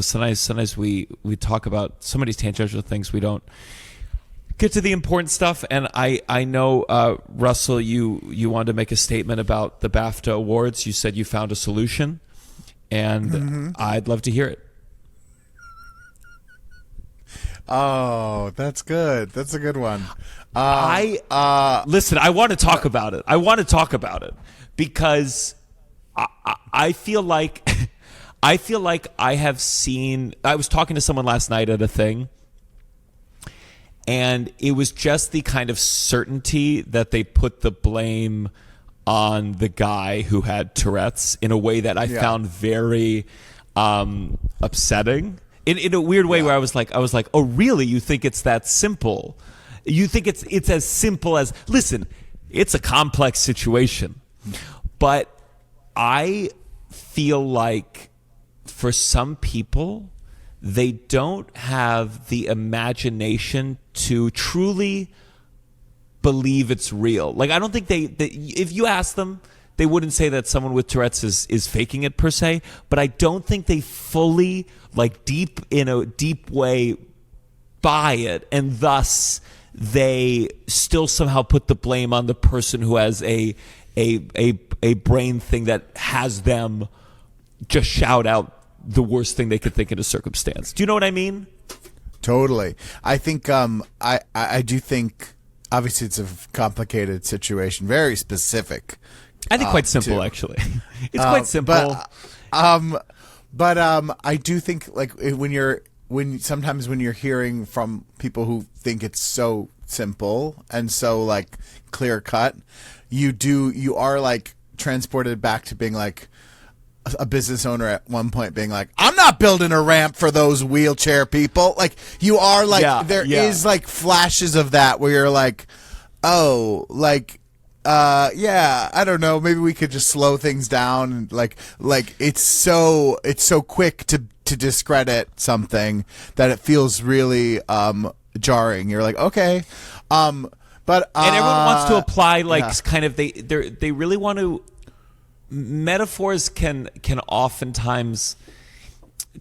sometimes we talk about so many tangential things, we don't get to the important stuff. And I know, Russell, you wanted to make a statement about the BAFTA awards. You said you found a solution, and I'd love to hear it. Oh, that's good. That's a good one. Listen, I want to talk about it. I want to talk about it because I feel like I have seen. I was talking to someone last night at a thing, and it was just the kind of certainty that they put the blame on the guy who had Tourette's in a way that I found very upsetting. In a weird way, where I was like, oh, really? You think it's that simple? You think it's as simple as, listen, it's a complex situation. But I feel like for some people, they don't have the imagination to truly believe it's real. Like, I don't think if you ask them, they wouldn't say that someone with Tourette's is faking it per se, but I don't think they fully, in a deep way, buy it, and thus they still somehow put the blame on the person who has a brain thing that has them just shout out the worst thing they could think in a circumstance. Do you know what I mean? Totally. I think I do think obviously it's a complicated situation, very specific. I think quite simple, actually. It's quite simple. But I do think sometimes when you're hearing from people who think it's so simple and so clear cut, you are transported back to being like a business owner at one point being like, I'm not building a ramp for those wheelchair people. Like, you are there is flashes of that where you're like, oh, I don't know, maybe we could just slow things down, and it's so quick to discredit something that it feels really jarring. You're like, okay, but and everyone wants to apply kind of they really want to. Metaphors can oftentimes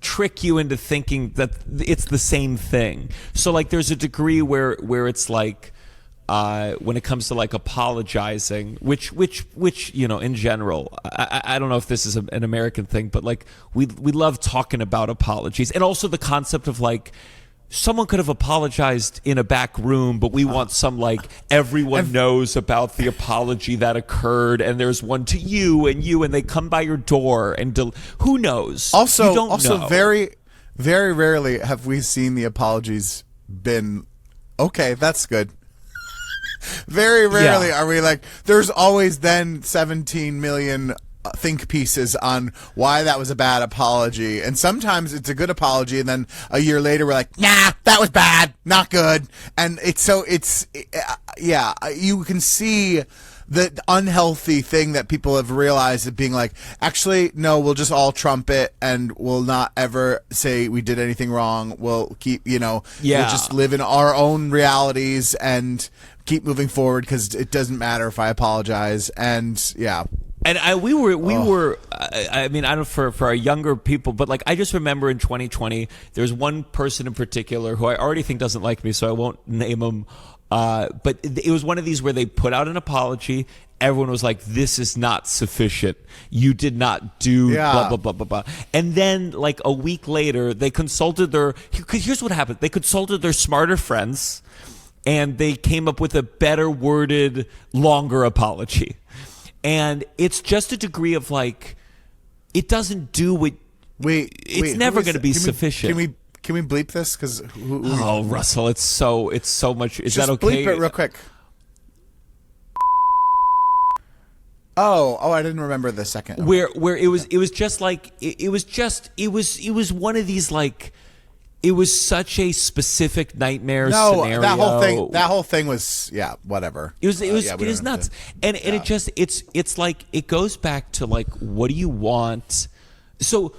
trick you into thinking that it's the same thing. So there's a degree where it's when it comes to apologizing, which in general, I don't know if this is an American thing, but we love talking about apologies, and also the concept of someone could have apologized in a back room, but we want some everyone knows about the apology that occurred, and there's one to you, and they come by your door, and who knows? Also, you don't know. Very, very rarely have we seen the apologies been okay. That's good. Very rarely are we there's always then 17 million think pieces on why that was a bad apology, and sometimes it's a good apology, and then a year later we're like, nah, that was bad, not good. And you can see the unhealthy thing that people have realized of being actually, no, we'll just all trump it, and we'll not ever say we did anything wrong. We'll keep, we'll just live in our own realities and keep moving forward because it doesn't matter if I apologize. And we were. I mean, I don't for our younger people, but I just remember in 2020, there's one person in particular who I already think doesn't like me, so I won't name him. But it was one of these where they put out an apology. Everyone was like, "This is not sufficient. You did not do blah blah blah blah blah." And then, a week later, they consulted here's what happened. They consulted their smarter friends, and they came up with a better worded, longer apology. And it's just a degree of it doesn't do what. It's never going to be sufficient. Can we bleep this? Because Russell, it's so much. Is that okay? Bleep it real quick. Oh, I didn't remember the second. Where it was just it was one of these it was such a specific nightmare scenario. That whole thing was whatever. It was nuts. And it goes back to what do you want? So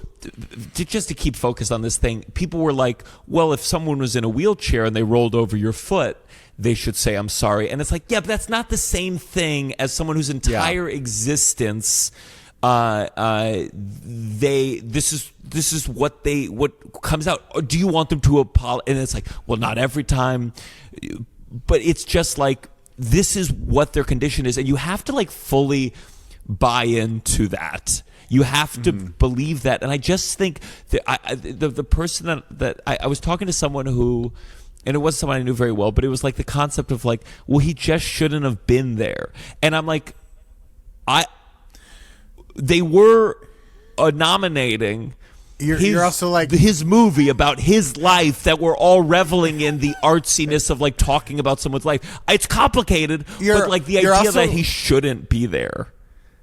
just to keep focused on this thing, people were like, well, if someone was in a wheelchair and they rolled over your foot, they should say, I'm sorry. And it's but that's not the same thing as someone whose entire existence this is what comes out. Or do you want them to apologize? And it's like, well, not every time, but it's just like, this is what their condition is, and you have to like fully buy into that. You have to believe that. And I just think that the person that I was talking to someone who, and it wasn't someone I knew very well, but it was like the concept of like, well, he just shouldn't have been there. And I'm like, they were nominating you're also like his movie about his life that we're all reveling in the artsiness of like talking about someone's life. It's complicated, but like the idea also, that he shouldn't be there.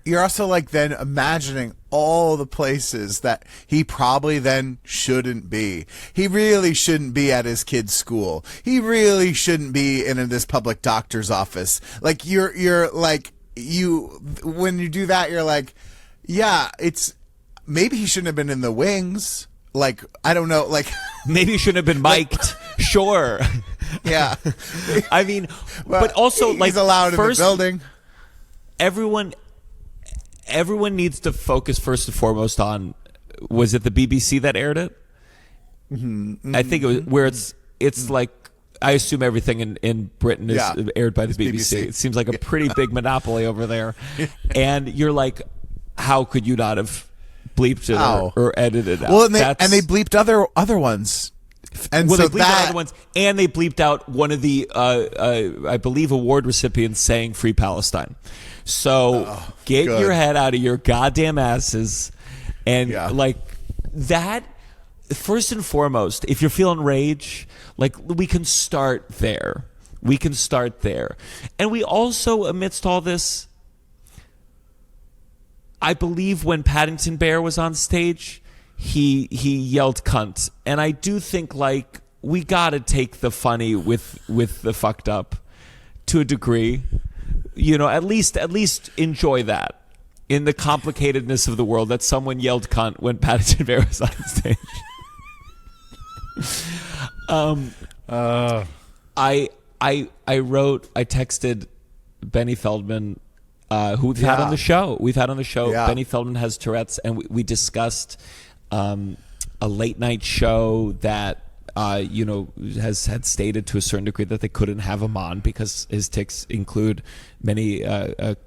You're also like then imagining all the places that he probably then shouldn't be. He really shouldn't be at his kid's school. He really shouldn't be in this public doctor's office. Like you're like when you do that, you're like, yeah, it's maybe he shouldn't have been in the wings. Like, I don't know, like maybe he shouldn't have been mic'd. Sure. Yeah. I mean, but also like he's allowed first, in the building. Everyone needs to focus first and foremost on, was it the BBC that aired it? Mm-hmm. I think it was where it's like, I assume everything in Britain is aired by the BBC. It seems like a pretty big monopoly over there. And you're like, how could you not have bleeped it or edited it out? Well, and they bleeped other ones. And well, so they bleeped out other ones, and they bleeped out one of the, I believe, award recipients saying "Free Palestine." So get your head out of your goddamn asses, and like that. First and foremost, if you're feeling rage, like we can start there. We can start there, and we also, amidst all this, I believe when Paddington Bear was on stage, he yelled cunt. And I do think like we gotta take the funny with the fucked up to a degree. You know, at least enjoy that in the complicatedness of the world, that someone yelled cunt when Paddington Bear was on stage. I texted Benny Feldman, who we've had on the show. Benny Feldman has Tourette's, and we discussed a late night show that had stated to a certain degree that they couldn't have him on because his tics include many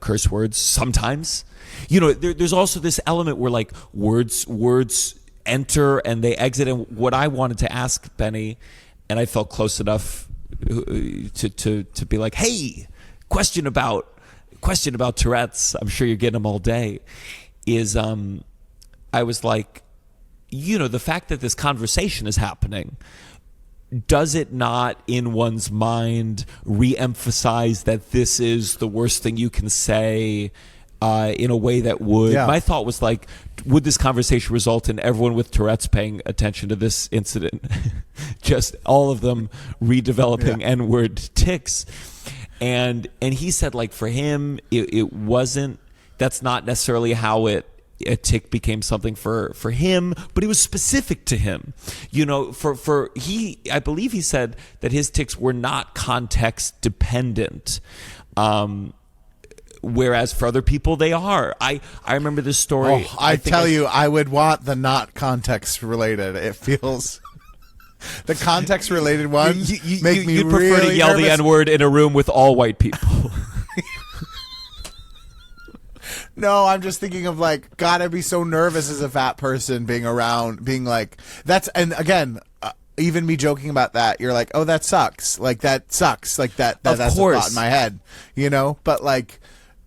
curse words. Sometimes, there's also this element where like words enter and they exit. And what I wanted to ask Benny, and I felt close enough to be like, hey, question about Tourette's. I'm sure you're getting them all day. Is I was like, the fact that this conversation is happening, does it not in one's mind re-emphasize that this is the worst thing you can say in a way that would... Yeah. My thought was like, would this conversation result in everyone with Tourette's paying attention to this incident? Just all of them redeveloping N-word tics. And he said, like, for him, it wasn't... That's not necessarily how a tic became something for him, but it was specific to him. I believe he said that his tics were not context dependent, whereas for other people they are. I remember this story. I would want the not context related. It feels the context related ones make me you'd prefer really to yell nervous. the N-word in a room with all white people. No, I'm just thinking of like, God, I'd be so nervous as a fat person being around, being like, and again, even me joking about that, you're like, oh, that sucks. Like, that sucks. Like, that's a thought in my head, But like,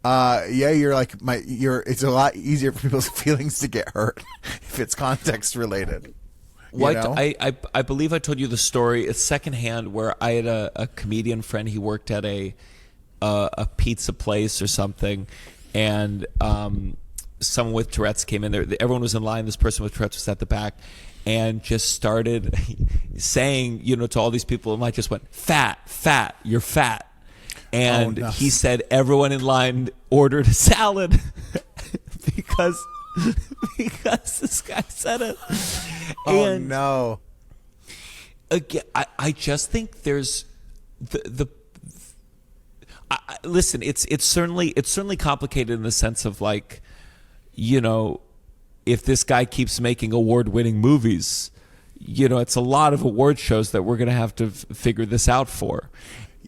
you're like, it's a lot easier for people's feelings to get hurt if it's context related. I believe I told you the story. It's secondhand where I had a comedian friend. He worked at a pizza place or something. And someone with Tourette's came in there. Everyone was in line. This person with Tourette's was at the back and just started saying, to all these people in line, just went, fat, you're fat. And he said everyone in line ordered a salad because this guy said it. And again, I just think there's the listen, it's certainly complicated in the sense of like, if this guy keeps making award-winning movies, it's a lot of award shows that we're going to have to figure this out for.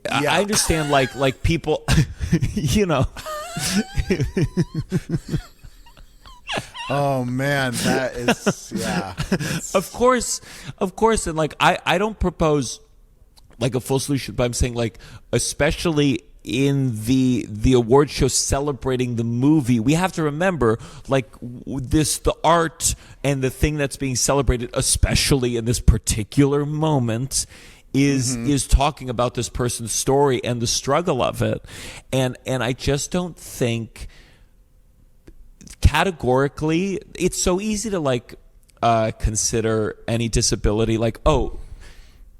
Yeah. I understand, like people, Oh man, that is Of course, and like I don't propose like a full solution, but I'm saying like especially in the award show celebrating the movie, we have to remember like the art and the thing that's being celebrated, especially in this particular moment, is talking about this person's story and the struggle of it, and I just don't think categorically it's so easy to like consider any disability like, oh,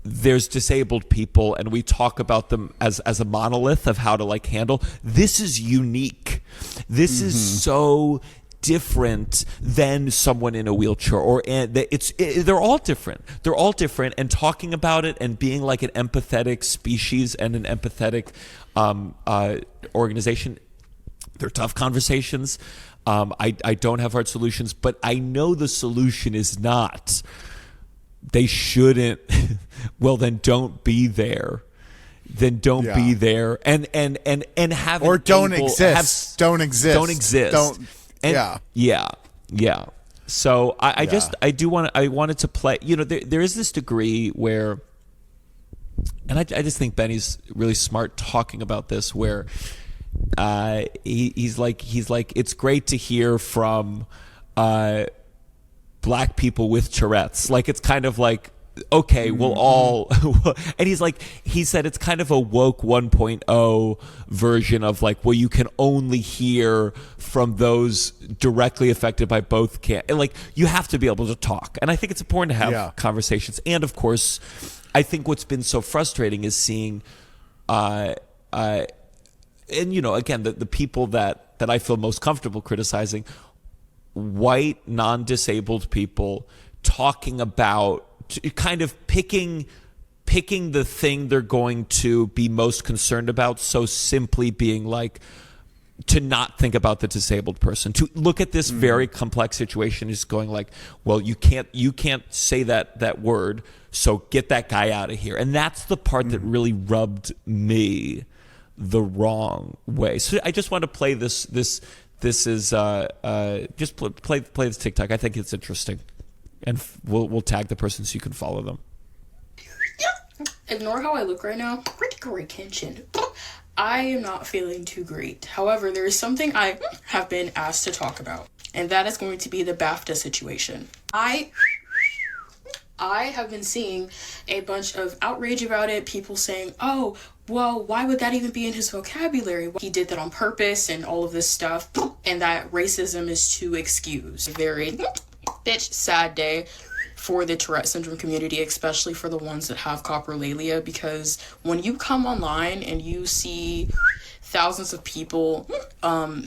there's disabled people and we talk about them as a monolith of how to like handle. This is unique. This is so different than someone in a wheelchair, they're all different. They're all different, and talking about it and being like an empathetic species and an empathetic organization, they're tough conversations. I don't have hard solutions, but I know the solution is not they shouldn't. Well, then don't be there. Then don't be there, and have or don't exist. Don't exist. Don't exist. Don't. Yeah. So I wanted to play. There is this degree where, and I just think Benny's really smart talking about this, where he's like it's great to hear from black people with Tourette's. Like it's kind of like, okay, we'll all, and he said it's kind of a woke 1.0 version of like, well, you can only hear from those directly affected by both like you have to be able to talk. And I think it's important to have conversations. And of course, I think what's been so frustrating is seeing, and again, the people that I feel most comfortable criticizing, white, non-disabled people talking about kind of picking the thing they're going to be most concerned about, so simply being like, to not think about the disabled person, to look at this very complex situation is going like, well, you can't say that word, so get that guy out of here. And that's the part that really rubbed me the wrong way. So I just want to play this is just play this TikTok. I think it's interesting, and we'll tag the person so you can follow them. Ignore how I look right now. Critical attention. I am not feeling too great. However, there is something I have been asked to talk about, and that is going to be the BAFTA situation. I have been seeing a bunch of outrage about it, people saying, oh, well, why would that even be in his vocabulary? He did that on purpose and all of this stuff, and that racism is to excuse. A very sad day for the Tourette syndrome community, especially for the ones that have coprolalia, because when you come online and you see thousands of people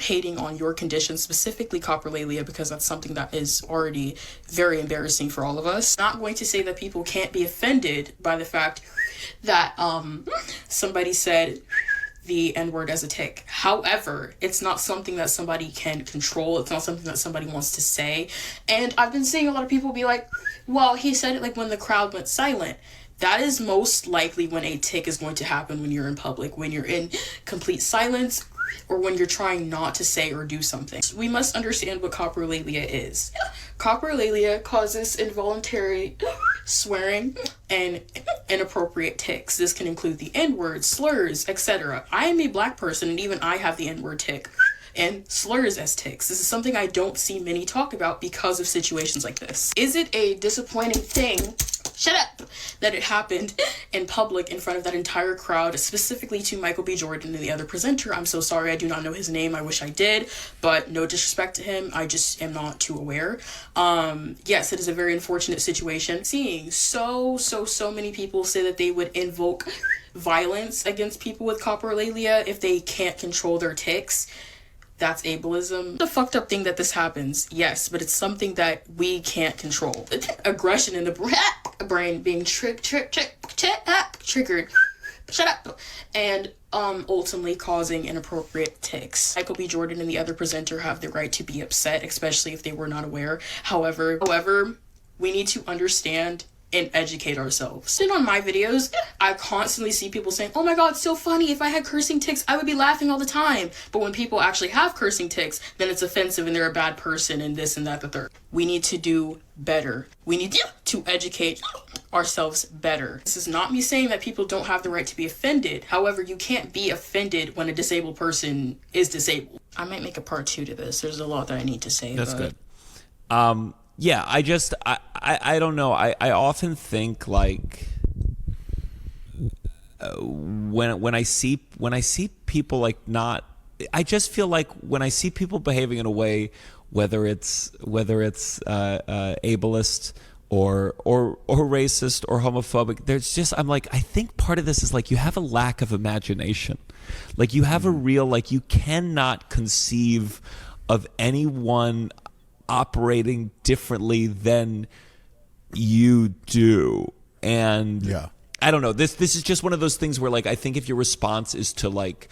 hating on your condition, specifically coprolalia, because that's something that is already very embarrassing for all of us. Not going to say that people can't be offended by the fact that somebody said the N-word as a tick. However, it's not something that somebody can control. It's not something that somebody wants to say. And I've been seeing a lot of people be like, well, he said it like when the crowd went silent. That is most likely when a tick is going to happen, when you're in public, when you're in complete silence, or when you're trying not to say or do something. We must understand what coprolalia is. Coprolalia causes involuntary swearing and inappropriate tics. This can include the N-word, slurs, etc. I am a black person, and even I have the N-word tic and slurs as tics. This is something I don't see many talk about because of situations like this. Is it a disappointing thing? Shut up! That it happened in public in front of that entire crowd, specifically to Michael B. Jordan and the other presenter. I'm so sorry, I do not know his name. I wish I did, but no disrespect to him. I just am not too aware. Yes, it is a very unfortunate situation. Seeing so many people say that they would invoke violence against people with coprolalia if they can't control their tics. That's ableism. The fucked up thing that this happens, yes, but it's something that we can't control. Aggression in the brain being triggered shut up, and ultimately causing inappropriate tics. Michael B. Jordan and the other presenter have the right to be upset, especially if they were not aware. However, we need to understand and educate ourselves. And on my videos, I constantly see people saying, oh my god, it's so funny, if I had cursing tics, I would be laughing all the time. But when people actually have cursing tics, then it's offensive and they're a bad person and this and that, the third. We need to do better. We need to educate ourselves better. This is not me saying that people don't have the right to be offended. However, you can't be offended when a disabled person is disabled. I might make a part 2 to this. There's a lot that I need to say. That's good. Yeah, I don't know. I often think like when I see people like not, I just feel like when I see people behaving in a way, whether it's ableist or racist or homophobic, there's just, I'm like, I think part of this is like you have a lack of imagination. Like you have a real, like you cannot conceive of anyone operating differently than you do. And I don't know, this is just one of those things where like I think if your response is to like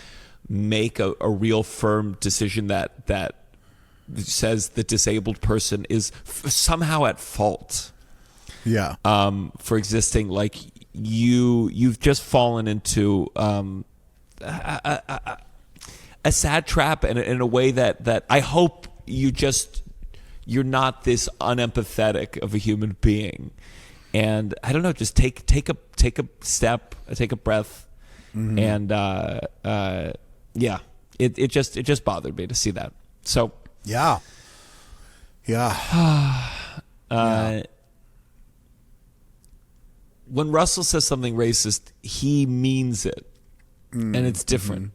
make a real firm decision that says the disabled person is somehow at fault for existing, like you've just fallen into a sad trap in a way that I hope you're not this unempathetic of a human being. And I don't know, just take a step, take a breath, and it just bothered me to see that. So when Russell says something racist, he means it, and it's different.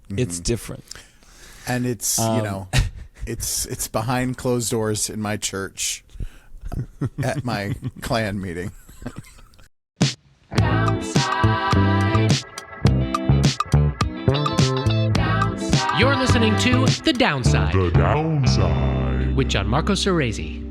It's different, and it's it's behind closed doors in my church at my clan meeting. You're listening to The Downside. The Downside. With Gianmarco Soresi.